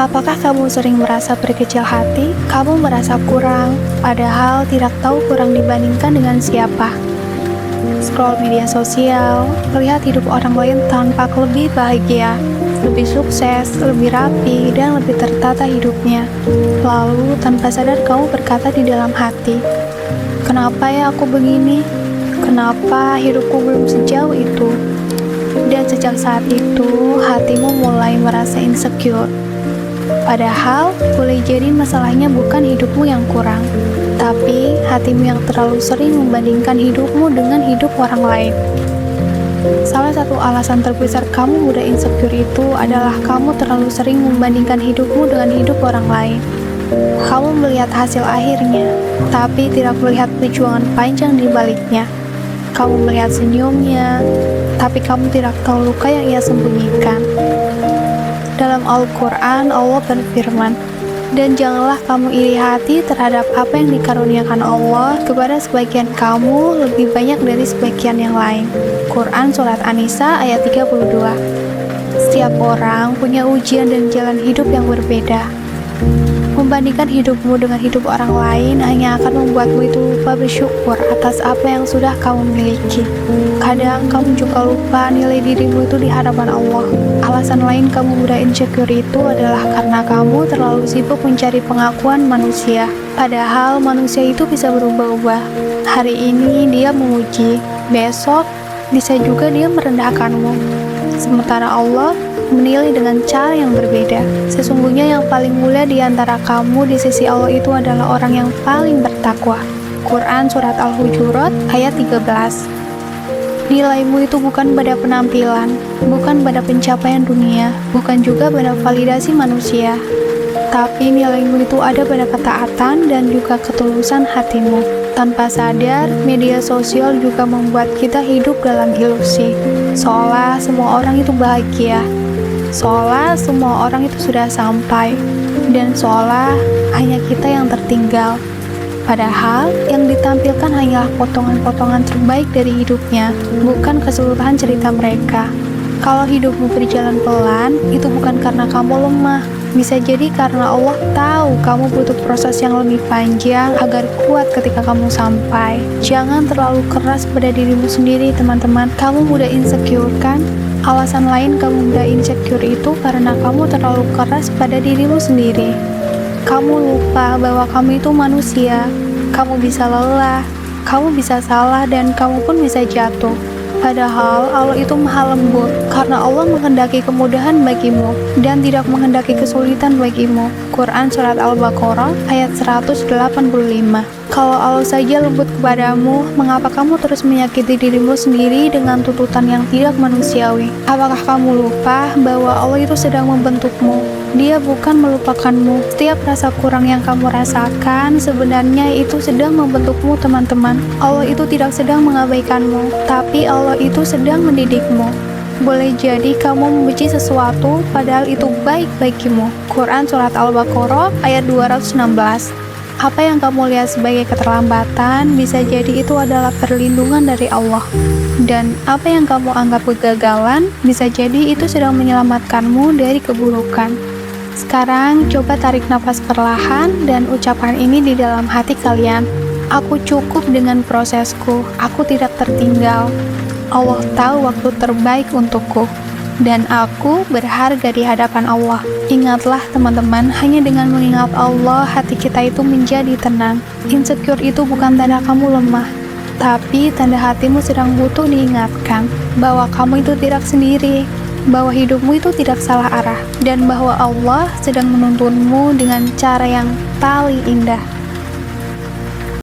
Apakah kamu sering merasa berkecil hati? Kamu merasa kurang, padahal tidak tahu kurang dibandingkan dengan siapa. Scroll media sosial, melihat hidup orang lain tampak lebih bahagia, lebih sukses, lebih rapi, dan lebih tertata hidupnya. Lalu, tanpa sadar kamu berkata di dalam hati, "Kenapa ya aku begini? Kenapa hidupku belum sejauh itu?" Dan sejak saat itu, hatimu mulai merasa insecure. Padahal, boleh jadi masalahnya bukan hidupmu yang kurang, tapi hatimu yang terlalu sering membandingkan hidupmu dengan hidup orang lain. Salah satu alasan terbesar kamu mudah insecure itu adalah kamu terlalu sering membandingkan hidupmu dengan hidup orang lain. Kamu melihat hasil akhirnya, tapi tidak melihat perjuangan panjang di baliknya. Kamu melihat senyumnya, tapi kamu tidak tahu luka yang ia sembunyikan. Dalam Al-Quran, Allah berfirman, "Dan janganlah kamu iri hati terhadap apa yang dikaruniakan Allah kepada sebagian kamu lebih banyak dari sebagian yang lain." Quran Surat An-Nisa ayat 32. Setiap orang punya ujian dan jalan hidup yang berbeda. Membandingkan hidupmu dengan hidup orang lain hanya akan membuatmu itu lupa bersyukur atas apa yang sudah kamu miliki. Kadang kamu juga lupa nilai dirimu itu di hadapan Allah. Alasan lain kamu mudah insecure itu adalah karena kamu terlalu sibuk mencari pengakuan manusia. Padahal manusia itu bisa berubah-ubah. Hari ini dia memuji, besok bisa juga dia merendahkanmu. Sementara Allah menilai dengan cara yang berbeda. Sesungguhnya yang paling mulia di antara kamu di sisi Allah itu adalah orang yang paling bertakwa. Quran Surat Al-Hujurat ayat 13. Nilaimu itu bukan pada penampilan, bukan pada pencapaian dunia, bukan juga pada validasi manusia. Tapi nilaimu itu ada pada ketaatan dan juga ketulusan hatimu. Tanpa sadar, media sosial juga membuat kita hidup dalam ilusi. Seolah semua orang itu bahagia, seolah semua orang itu sudah sampai, dan seolah hanya kita yang tertinggal. Padahal, yang ditampilkan hanyalah potongan-potongan terbaik dari hidupnya, bukan keseluruhan cerita mereka. Kalau hidupmu berjalan pelan, itu bukan karena kamu lemah. Bisa jadi karena Allah tahu kamu butuh proses yang lebih panjang agar kuat ketika kamu sampai. Jangan terlalu keras pada dirimu sendiri, teman-teman. Kamu mudah insecure, kan? Alasan lain kamu mudah insecure itu karena kamu terlalu keras pada dirimu sendiri. Kamu lupa bahwa kamu itu manusia. Kamu bisa lelah, kamu bisa salah, dan kamu pun bisa jatuh. Padahal Allah itu maha lembut, karena Allah menghendaki kemudahan bagimu dan tidak menghendaki kesulitan bagimu. Quran Surat Al-Baqarah ayat 185. Kalau Allah saja lembut kepadamu, mengapa kamu terus menyakiti dirimu sendiri dengan tuntutan yang tidak manusiawi? Apakah kamu lupa bahwa Allah itu sedang membentukmu? Dia bukan melupakanmu. Setiap rasa kurang yang kamu rasakan sebenarnya itu sedang membentukmu, teman-teman. Allah itu tidak sedang mengabaikanmu, tapi Allah itu sedang mendidikmu. Boleh jadi kamu membenci sesuatu padahal itu baik bagimu. Quran Surat Al-Baqarah ayat 216. Apa yang kamu lihat sebagai keterlambatan bisa jadi itu adalah perlindungan dari Allah. Dan apa yang kamu anggap kegagalan bisa jadi itu sedang menyelamatkanmu dari keburukan. Sekarang coba tarik nafas perlahan dan ucapkan ini di dalam hati kalian. Aku cukup dengan prosesku, aku tidak tertinggal. Allah tahu waktu terbaik untukku, dan aku berharga di hadapan Allah. Ingatlah teman-teman, hanya dengan mengingat Allah, hati kita itu menjadi tenang. Insecure itu bukan tanda kamu lemah, tapi tanda hatimu sedang butuh diingatkan bahwa kamu itu tidak sendiri, bahwa hidupmu itu tidak salah arah, dan bahwa Allah sedang menuntunmu dengan cara yang paling indah.